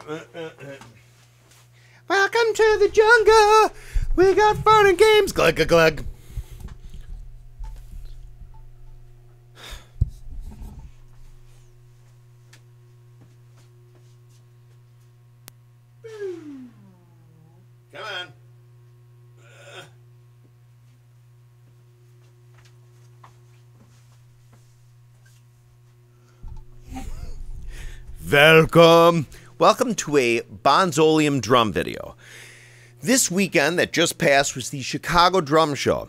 Welcome to the jungle. We got fun and games. Glug, glug, glug. Come on. Welcome to a Bonzoleum drum video. This weekend that just passed was the Chicago Drum Show,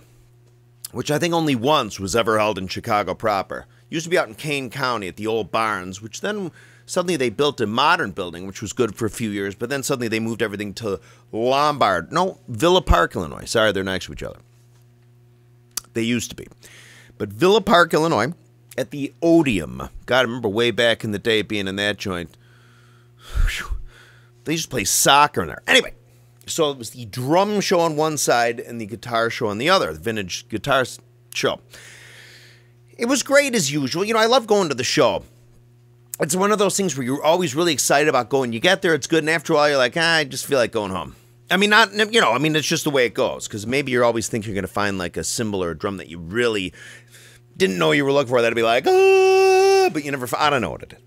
which I think only once was ever held in Chicago proper. Used to be out in Kane County at the old barns, which then suddenly they built a modern building, which was good for a few years, but then suddenly they moved everything to Villa Park, Illinois. Sorry, they're next to each other. They used to be. But Villa Park, Illinois, at the Odeum. God, I remember way back in the day being in that joint. They used to play soccer in there. Anyway, so it was the drum show on one side and the guitar show on the other, the vintage guitar show. It was great as usual. You know, I love going to the show. It's one of those things where you're always really excited about going. You get there, it's good, and after a while you're like, I just feel like going home. I mean, it's just the way it goes, because maybe you're always thinking you're going to find like a cymbal or a drum that you really didn't know you were looking for. That'd be like, but you never, I don't know what it is.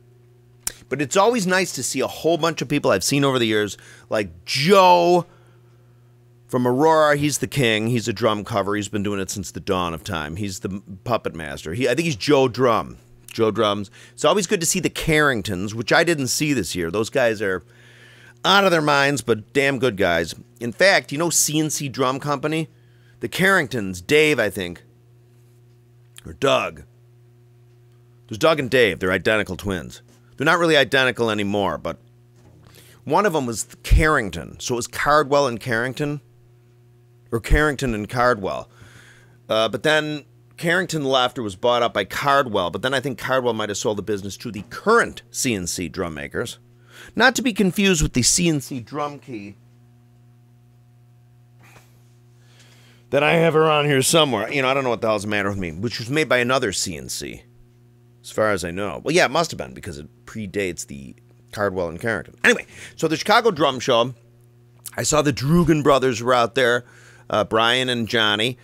But it's always nice to see a whole bunch of people I've seen over the years, like Joe from Aurora. He's the king. He's a drum cover. He's been doing it since the dawn of time. He's the puppet master. I think he's Joe Drum. Joe Drums. It's always good to see the Carringtons, which I didn't see this year. Those guys are out of their minds, but damn good guys. In fact, you know CNC Drum Company? The Carringtons, Dave, I think, or Doug. There's Doug and Dave. They're identical twins. They're not really identical anymore, but one of them was Carrington. So it was Cardwell and Carrington, or Carrington and Cardwell. But then Carrington left or was bought up by Cardwell, but then I think Cardwell might have sold the business to the current CNC drum makers. Not to be confused with the CNC drum key that I have around here somewhere. You know, I don't know what the hell's the matter with me, which was made by another CNC. As far as I know. Well, yeah, it must have been, because it predates the Cardwell and Carrington. Anyway, so the Chicago Drum Show, I saw the Drugan brothers were out there, Brian and Johnny.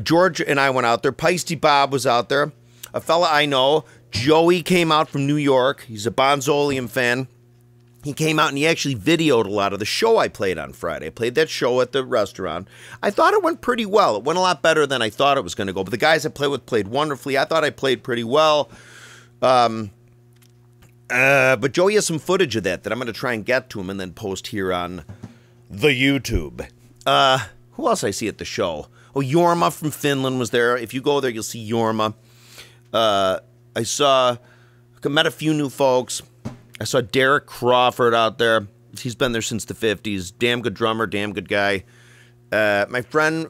George and I went out there. Peisty Bob was out there. A fella I know, Joey, came out from New York. He's a Bonzoleum fan. He came out and he actually videoed a lot of the show I played on Friday. I played that show at the restaurant. I thought it went pretty well. It went a lot better than I thought it was going to go. But the guys I played with played wonderfully. I thought I played pretty well. But Joey has some footage of that I'm going to try and get to him and then post here on the YouTube. Who else I see at the show? Oh, Jorma from Finland was there. If you go there, you'll see Jorma. I met a few new folks. I saw Derek Crawford out there. He's been there since the 50s. Damn good drummer, damn good guy. My friend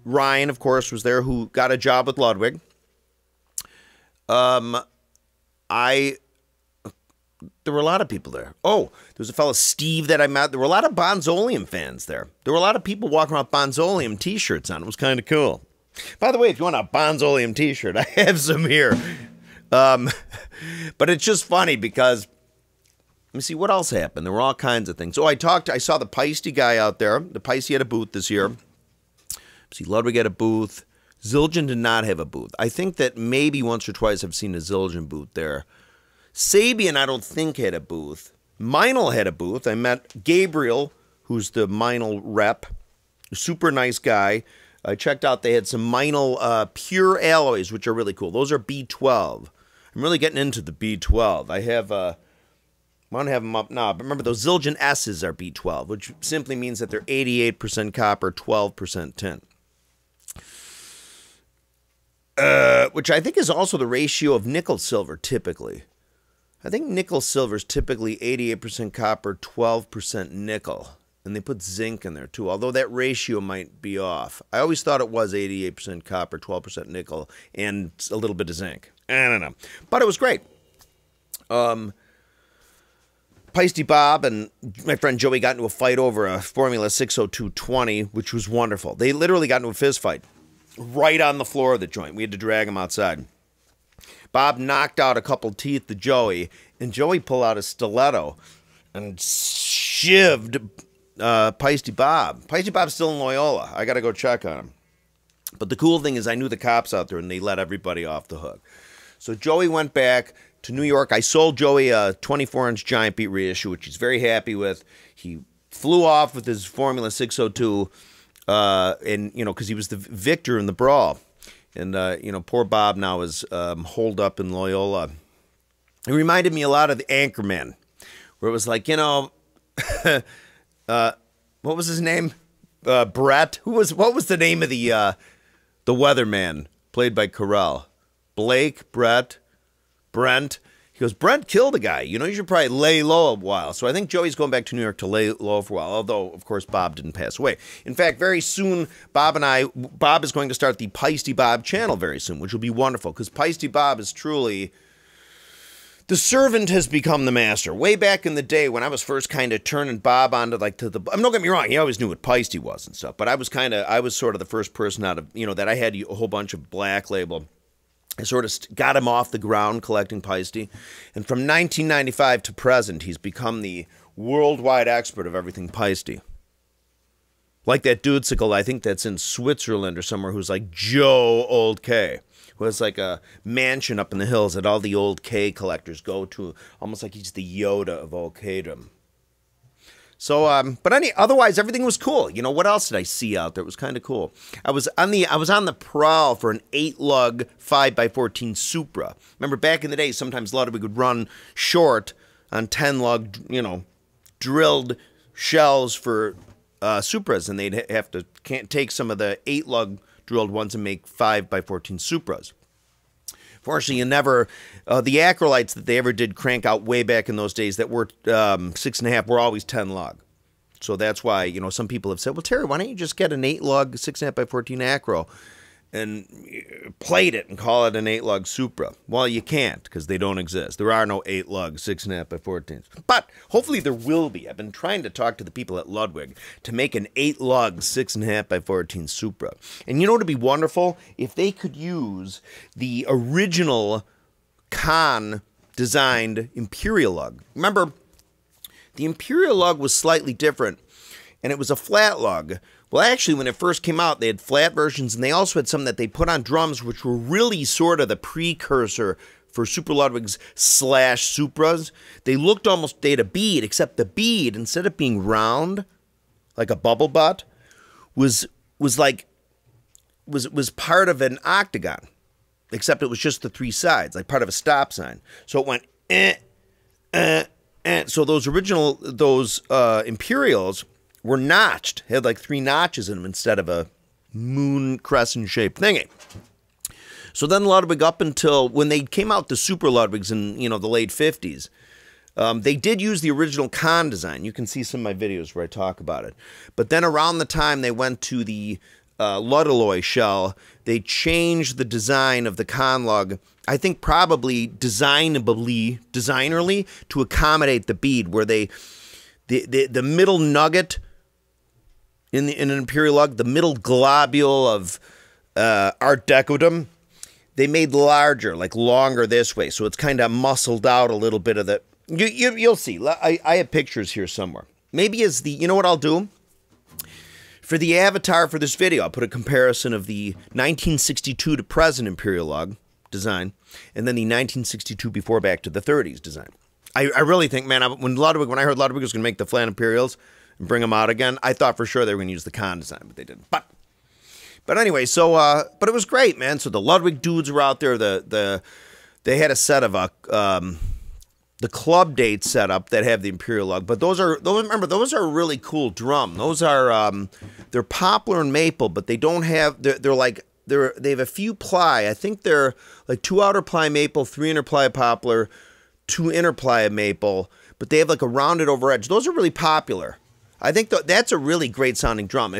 Ryan, of course, was there, who got a job with Ludwig. There were a lot of people there. Oh, there was a fellow, Steve, that I met. There were a lot of Bonzoleum fans there. There were a lot of people walking around with Bonzoleum t-shirts on. It was kind of cool. By the way, if you want a Bonzoleum t-shirt, I have some here. But it's just funny because, let me see, what else happened? There were all kinds of things. Oh, I saw the Peisty guy out there. The Peisty had a booth this year. See, Ludwig had a booth. Zildjian did not have a booth. I think that maybe once or twice I've seen a Zildjian booth there. Sabian, I don't think, had a booth. Meinl had a booth. I met Gabriel, who's the Meinl rep. Super nice guy. I checked out, they had some Meinl pure alloys, which are really cool. Those are B12. I'm really getting into the B12. I want to have them up now. But remember, those Zildjian S's are B12, which simply means that they're 88% copper, 12% tin. Which I think is also the ratio of nickel-silver, typically. I think nickel-silver is typically 88% copper, 12% nickel. And they put zinc in there, too, although that ratio might be off. I always thought it was 88% copper, 12% nickel, and a little bit of zinc. I don't know. But it was great. Peisty Bob and my friend Joey got into a fight over a Formula 60220, which was wonderful. They literally got into a fist fight right on the floor of the joint. We had to drag him outside. Bob knocked out a couple teeth to Joey, and Joey pulled out a stiletto and shivved Peisty Bob. Peisty Bob's still in Loyola. I got to go check on him. But the cool thing is I knew the cops out there, and they let everybody off the hook. So Joey went back to New York. I sold Joey a 24-inch Giant Beat reissue, which he's very happy with. He flew off with his Formula 602, and because he was the victor in the brawl. And poor Bob now is holed up in Loyola. It reminded me a lot of the Anchorman, where it was like, what was his name? Brett. What was the name of the weatherman played by Carell? Blake, Brent. He goes, Brent killed a guy. You should probably lay low a while. So I think Joey's going back to New York to lay low for a while, although, of course, Bob didn't pass away. In fact, very soon, Bob is going to start the Peisty Bob channel very soon, which will be wonderful, because Peisty Bob is truly... The servant has become the master. Way back in the day when I was first kind of turning Bob onto don't get me wrong, he always knew what Peisty was and stuff, but I was sort of the first person out of, that I had a whole bunch of Black Label. I sort of got him off the ground collecting Peisty. And from 1995 to present, he's become the worldwide expert of everything Peisty. Like that dude-sicle, I think that's in Switzerland or somewhere, who's like Joe Old K, who has like a mansion up in the hills that all the Old K collectors go to, almost like he's the Yoda of Old K-dom. So, otherwise everything was cool. What else did I see out there? It was kind of cool. I was on the prowl for an 8-lug 5x14 Supra. Remember back in the day, sometimes Ludwig would run short on 10-lug, drilled shells for Supras, and they'd have to take some of the 8-lug drilled ones and make 5x14 Supras. Fortunately, the acrylites that they ever did crank out way back in those days that were 6.5 were always 10-lug. So that's why, some people have said, well, Terry, why don't you just get an 8-lug 6.5x14 acro and plate it and call it an 8-lug Supra? Well, you can't, because they don't exist. There are no 8-lug 6.5x14s. But hopefully there will be. I've been trying to talk to the people at Ludwig to make an 8-lug 6.5x14 Supra. And it would be wonderful if they could use the original Kahn-designed Imperial lug. Remember, the Imperial lug was slightly different, and it was a flat lug. Well, actually, when it first came out, they had flat versions, and they also had some that they put on drums, which were really sort of the precursor for Super Ludwigs / Supras. They had a bead, except the bead, instead of being round, like a bubble butt, was part of an octagon, except it was just the 3 sides, like part of a stop sign. So it went, So those Imperials were notched, had like 3 notches in them instead of a moon crescent-shaped thingy. So then Ludwig, up until when they came out the Super Ludwigs in, the late 50s, they did use the original Kahn design. You can see some of my videos where I talk about it. But then around the time they went to the Ludalloy shell, they changed the design of the Kahn lug, I think probably designerly, to accommodate the bead, where the middle nugget in an Imperial lug, the middle globule of Art Deco-dom, they made larger, like longer this way, so it's kind of muscled out a little bit of the... You'll see. I have pictures here somewhere. Maybe as the... You know what I'll do? For the avatar for this video, I'll put a comparison of the 1962 to present Imperial lug design, and then the 1962 before back to the 30s design. I really think, man, when I heard Ludwig was going to make the flat Imperials and bring them out again, I thought for sure they were going to use the Kahn design, but they didn't. But anyway, so but it was great, man. So the Ludwig dudes were out there. They had a set of the club date setup that have the Imperial lug. But those are a really cool drum. Those are they're poplar and maple, but they don't have they have a few ply. I think they're like 2 outer ply maple, 3 inner ply poplar, 2 inner ply of maple, but they have like a rounded over edge. Those are really popular. I think that's a really great sounding drum.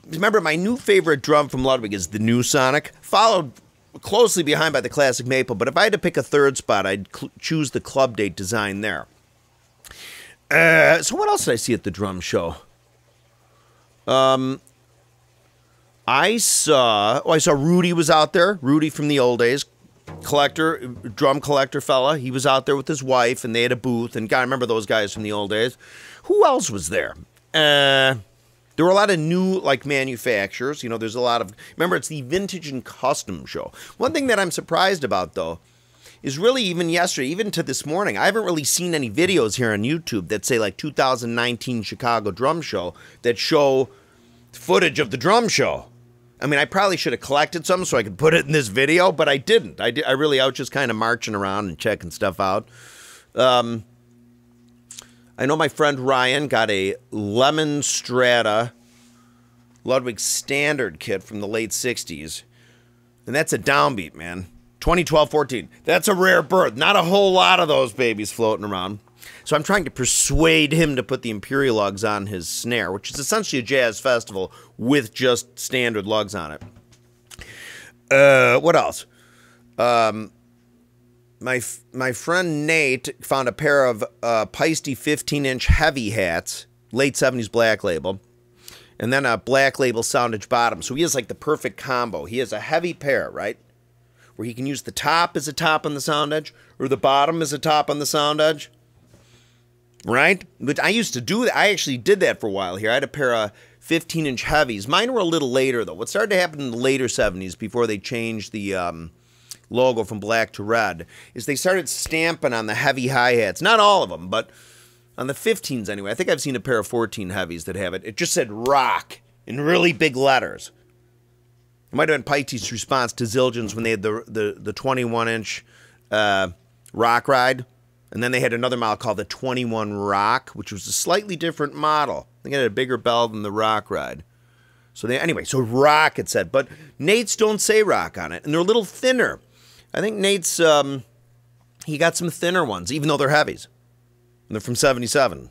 Remember, my new favorite drum from Ludwig is the New Sonic, followed closely behind by the classic maple. But if I had to pick a third spot, I'd choose the club date design there. So what else did I see at the drum show? I saw Rudy was out there. Rudy from the old days. drum collector fella. He was out there with his wife, and they had a booth. And God, I remember those guys from the old days. Who else was there? There were a lot of new, like, manufacturers. You know, there's a lot of... Remember, it's the Vintage and Custom Show. One thing that I'm surprised about, though, is really even yesterday, even to this morning, I haven't really seen any videos here on YouTube that say, like, 2019 Chicago Drum Show that show footage of the drum show. I mean, I probably should have collected some so I could put it in this video, but I didn't. I was just kind of marching around and checking stuff out. I know my friend Ryan got a Lemon Strata Ludwig Standard kit from the late 60s. And that's a downbeat, man. 2012-14. That's a rare bird. Not a whole lot of those babies floating around. So I'm trying to persuade him to put the Imperial lugs on his snare, which is essentially a jazz festival with just standard lugs on it. What else? My friend Nate found a pair of Peisty 15-inch heavy hats, late 70s Black Label, and then a Black Label soundage bottom. So he has like the perfect combo. He has a heavy pair, right, where he can use the top as a top on the sound edge or the bottom as a top on the sound edge, right? But I used to do that. I actually did that for a while here. I had a pair of 15-inch heavies. Mine were a little later, though. What started to happen in the later 70s before they changed the logo from black to red is they started stamping on the heavy hi-hats. Not all of them, but on the 15s anyway. I think I've seen a pair of 14 heavies that have it. It just said rock in really big letters. It might have been Piety's response to Zildjian's when they had the 21-inch rock ride. And then they had another model called the 21 Rock, which was a slightly different model. I think it had a bigger bell than the rock ride. So anyway, so rock it said. But Nate's don't say rock on it. And they're a little thinner. I think Nate's, he got some thinner ones, even though they're heavies. And they're from 77.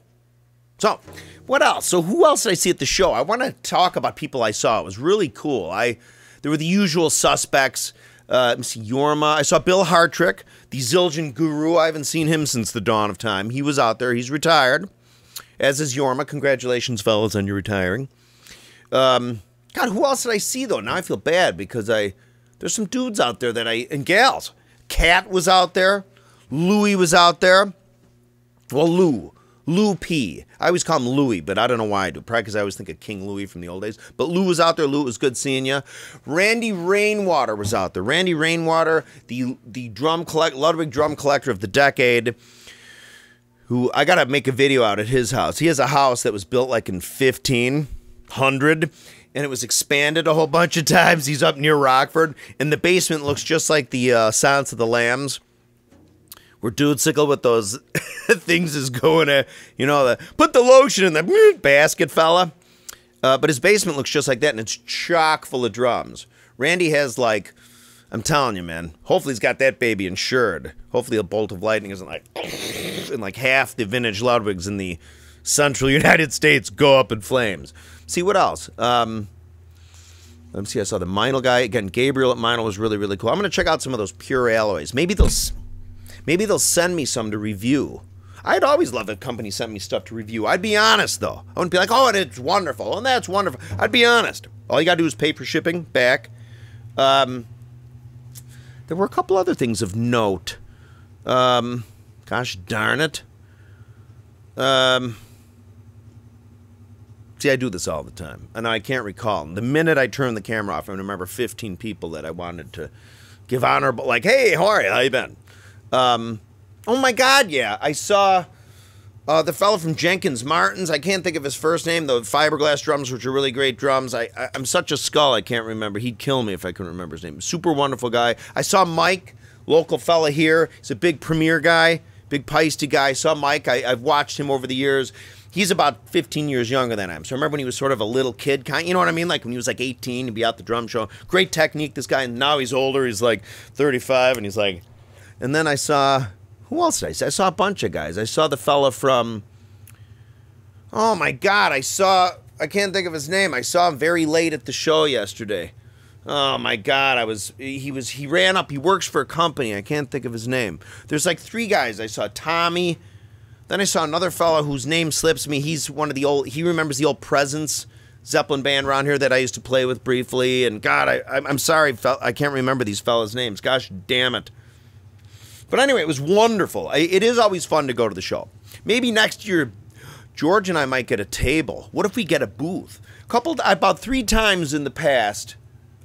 So, what else? So who else did I see at the show? I want to talk about people I saw. It was really cool. There were the usual suspects. Let me see, Yorma. I saw Bill Hartrick, the Zildjian guru. I haven't seen him since the dawn of time. He was out there. He's retired, as is Yorma. Congratulations, fellas, on your retiring. God, who else did I see, though? Now I feel bad because there's some dudes out there and gals. Kat was out there. Louie was out there. Well, Lou P. I always call him Louie, but I don't know why I do. Probably because I always think of King Louie from the old days. But Lou was out there. Lou, it was good seeing you. Randy Rainwater was out there. Randy Rainwater, the Ludwig drum collector of the decade, who I got to make a video out at his house. He has a house that was built like in 1500, and it was expanded a whole bunch of times. He's up near Rockford, and the basement looks just like the Silence of the Lambs, where Dude Sickle with those things is going to, put the lotion in the basket, fella. But his basement looks just like that, and it's chock full of drums. Randy has, like, I'm telling you, man, hopefully he's got that baby insured. Hopefully a bolt of lightning isn't like, and like half the vintage Ludwigs in the central United States go up in flames. See, what else? Let me see, I saw the Meinl guy. Again, Gabriel at Meinl was really, really cool. I'm going to check out some of those pure alloys. Maybe they'll send me some to review. I'd always love if a company sent me stuff to review. I'd be honest, though. I wouldn't be like, oh, and it's wonderful, and that's wonderful. I'd be honest. All you got to do is pay for shipping back. There were a couple other things of note. Gosh darn it. See, I do this all the time, and I can't recall. The minute I turn the camera off, I remember 15 people that I wanted to give honorable, like, hey, how are you? How you been? Oh my God, yeah. I saw the fellow from Jenkins-Martin's. I can't think of his first name. The fiberglass drums, which are really great drums. I'm such a skull, I can't remember. He'd kill me if I couldn't remember his name. Super wonderful guy. I saw Mike, local fella here. He's a big Premier guy, big Peisty guy. I saw Mike. I've watched him over the years. He's about 15 years younger than I am. So I remember when he was sort of a little kid, you know what I mean? Like when he was like 18, he'd be out the drum show. Great technique, this guy. And now he's older. He's like 35, and he's like... And then I saw... Who else did I see? I saw a bunch of guys. I saw the fella from... Oh, my God. I can't think of his name. I saw him very late at the show yesterday. Oh, my God. He ran up. He works for a company. I can't think of his name. There's like 3 guys. I saw Tommy. Then I saw another fella whose name slips me. He's one of the old... He remembers the old Presence Zeppelin band around here that I used to play with briefly. And, God, I'm sorry. I can't remember these fellas' names. Gosh damn it. But anyway, it was wonderful. It is always fun to go to the show. Maybe next year, George and I might get a table. What if we get a booth? About 3 times in the past,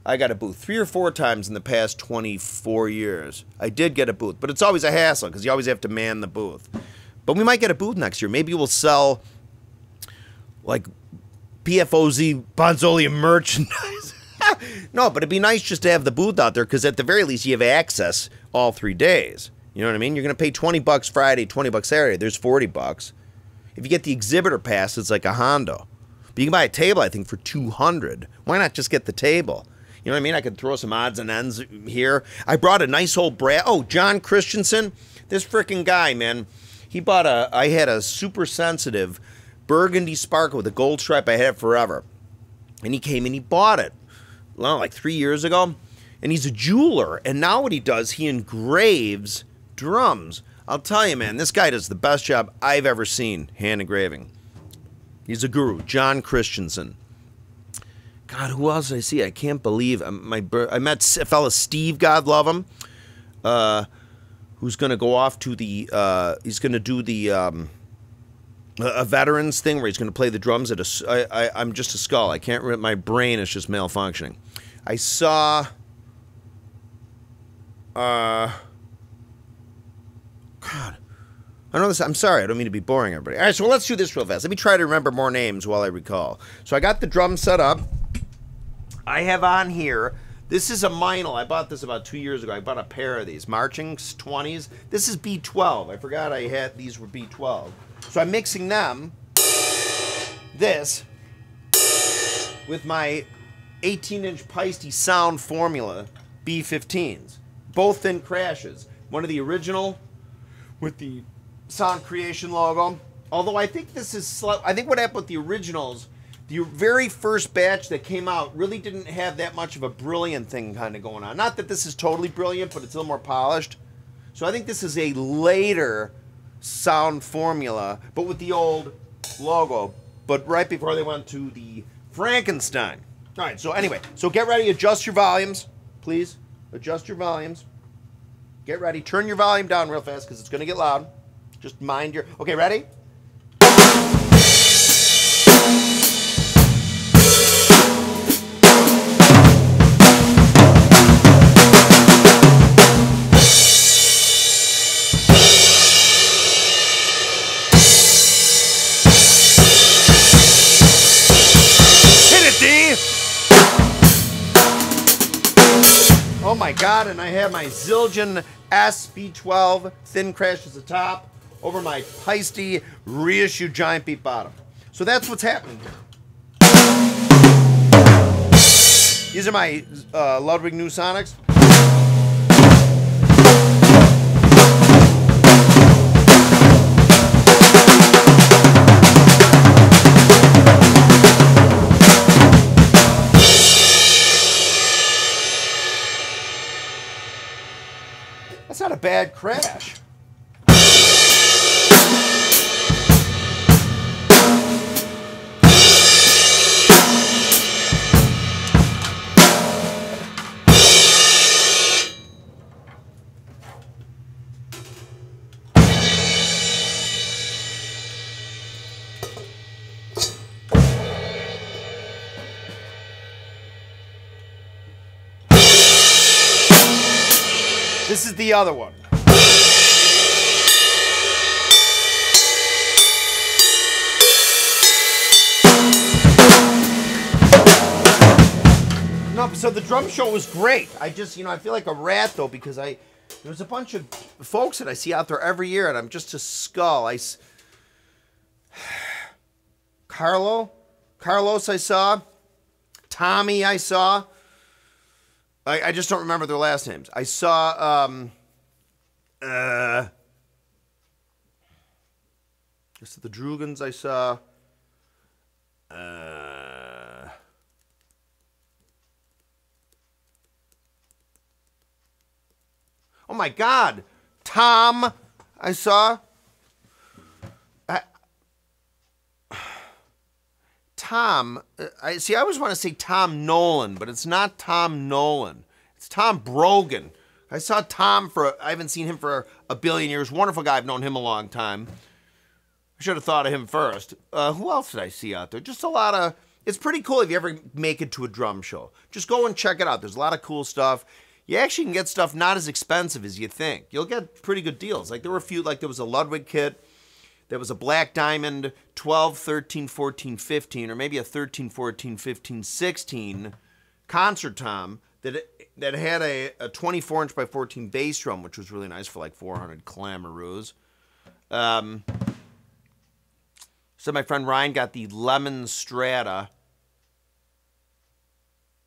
I got a booth. 3 or 4 times in the past 24 years. I did get a booth, but it's always a hassle because you always have to man the booth. But we might get a booth next year. Maybe we'll sell, like, PFOZ Bonzoleum merchandise. No, but it'd be nice just to have the booth out there because at the very least you have access all 3 days. You know what I mean? You're going to pay $20 Friday, $20 Saturday. There's $40. If you get the exhibitor pass, it's like a Hondo. But you can buy a table, I think, for $200. Why not just get the table? You know what I mean? I could throw some odds and ends here. I brought a nice old brass. Oh, John Christensen. This freaking guy, man. He bought I had a super sensitive burgundy sparkle with a gold stripe. I had it forever. And he came and he bought it, well, like 3 years ago. And he's a jeweler. And now what he does, he engraves drums. I'll tell you, man, this guy does the best job I've ever seen hand engraving. He's a guru, John Christensen. God, who else did I see? I can't believe I met a fella, Steve, God love him, who's going to go off to the, he's going to do the, a veterans thing where he's going to play the drums at a, I'm just a skull. I can't remember, my brain is just malfunctioning. I saw, God, I know this, I'm sorry, I don't mean to be boring everybody. All right, so let's do this real fast. Let me try to remember more names while I recall. So I got the drum set up. I have on here, this is a Meinl. I bought this about 2 years ago. I bought a pair of these, Marching 20s. This is B12. I forgot I had, these were B12. So I'm mixing them, this, with my 18-inch Peisty Sound Formula B15s. Both thin crashes. One of the original with the Sound Creation logo. Although I think this is, I think what happened with the originals, the very first batch that came out really didn't have that much of a brilliant thing kind of going on. Not that this is totally brilliant, but it's a little more polished. So I think this is a later Sound Formula, but with the old logo, but right before they went to the Frankenstein. All right, so anyway, so get ready, adjust your volumes, please. Adjust your volumes. Get ready, turn your volume down real fast because it's going to get loud. Just mind your, okay, ready? Oh my God, and I have my Zildjian SB12 thin crash as the top over my Peisty reissued giant beat bottom. So that's what's happening here. These are my Ludwig New Sonics. That's not a bad crash. This is the other one. No, so the drum show was great. I just, you know, I feel like a rat though because there's a bunch of folks that I see out there every year and I'm just a skull. Carlos I saw. Tommy I saw. I just don't remember their last names. I saw, just the Drugans I saw. Oh my God, Tom I saw. Tom, I always want to say Tom Nolan, but it's not Tom Nolan. It's Tom Brogan. I saw Tom I haven't seen him for a billion years. Wonderful guy. I've known him a long time. I should have thought of him first. Who else did I see out there? Just a lot of, it's pretty cool if you ever make it to a drum show. Just go and check it out. There's a lot of cool stuff. You actually can get stuff not as expensive as you think. You'll get pretty good deals. Like there were a few, like there was a Ludwig kit. There was a Black Diamond 12, 13, 14, 15, or maybe a 13, 14, 15, 16 concert tom that had a 24-inch by 14 bass drum, which was really nice for like 400 clamaroos. So my friend Ryan got the Lemon Strata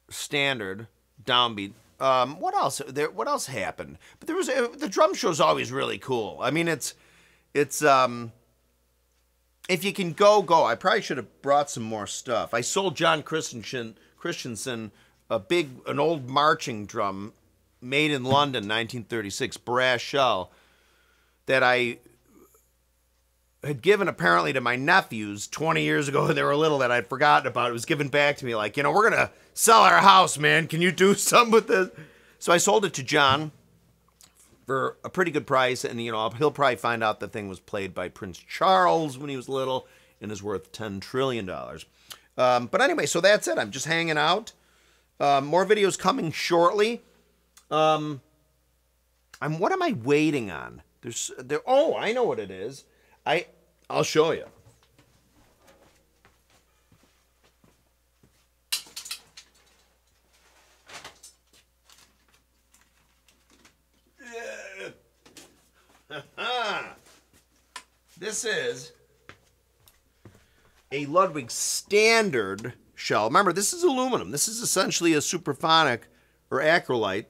Standard downbeat. What else? What else happened? But there was the drum show's always really cool. I mean, it's if you can go. I probably should have brought some more stuff. I sold John Christensen an old marching drum made in London, 1936, brass shell, that I had given apparently to my nephews 20 years ago when they were little that I'd forgotten about. It was given back to me like, we're going to sell our house, man. Can you do something with this? So I sold it to John for a pretty good price, and he'll probably find out the thing was played by Prince Charles when he was little and is worth $10 trillion. But anyway, so that's it. I'm just hanging out. More videos coming shortly. What am I waiting on? Oh, I know what it is. I'll show you. This is a Ludwig standard shell. Remember, this is aluminum. This is essentially a superphonic or acrolite.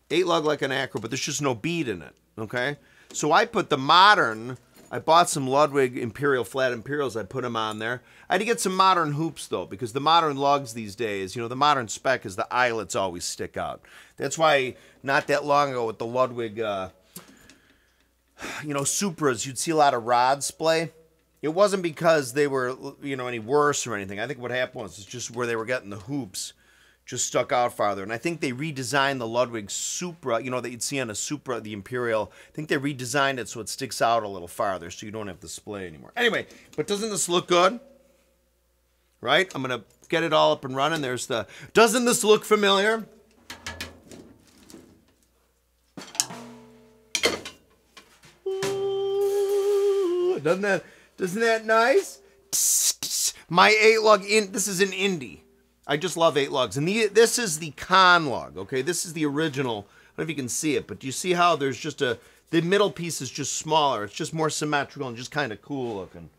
8-lug like an acro, but there's just no bead in it, okay? So I put the modern, I bought some Ludwig Imperial flat Imperials, I put them on there. I had to get some modern hoops, though, because the modern lugs these days, the modern spec is the eyelets always stick out. That's why not that long ago with the Ludwig, Supras, you'd see a lot of rod splay. It wasn't because they were, any worse or anything. I think what happened was it's just where they were getting the hoops just stuck out farther. And I think they redesigned the Ludwig Supra, that you'd see on a Supra, the Imperial. I think they redesigned it so it sticks out a little farther so you don't have the splay anymore. Anyway, but doesn't this look good? Right? I'm going to get it all up and running. Doesn't this look familiar? Ooh, isn't that nice? My 8-lug, this is an Indy. I just love 8 lugs. And this is the con lug, okay? This is the original. I don't know if you can see it, but do you see how there's just the middle piece is just smaller. It's just more symmetrical and just kind of cool looking.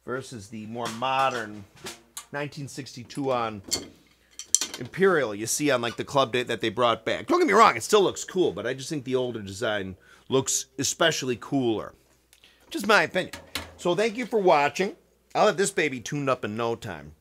Versus the more modern 1962 on Imperial you see on like the club date that they brought back. Don't get me wrong, it still looks cool, but I just think the older design looks especially cooler. Just my opinion. So thank you for watching. I'll have this baby tuned up in no time.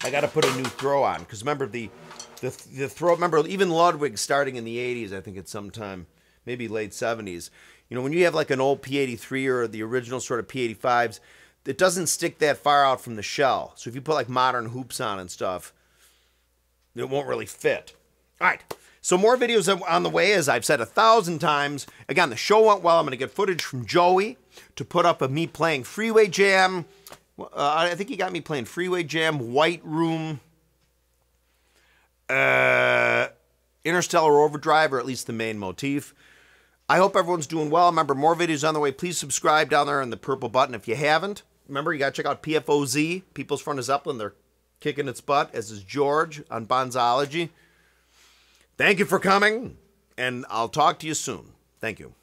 I got to put a new throw on because remember the throw. Remember even Ludwig starting in the 80s, I think at some time, maybe late 70s. When you have like an old P83 or the original sort of P85s, it doesn't stick that far out from the shell. So if you put like modern hoops on and stuff, it won't really fit. All right. So more videos on the way, as I've said 1,000 times. Again, the show went well. I'm going to get footage from Joey to put up of me playing Freeway Jam. I think he got me playing Freeway Jam, White Room, Interstellar Overdrive, or at least the main motif. I hope everyone's doing well. Remember, more videos on the way. Please subscribe down there on the purple button if you haven't. Remember, you got to check out PFOZ, People's Front of Zeppelin. They're kicking its butt, as is George on Bonzology. Thank you for coming, and I'll talk to you soon. Thank you.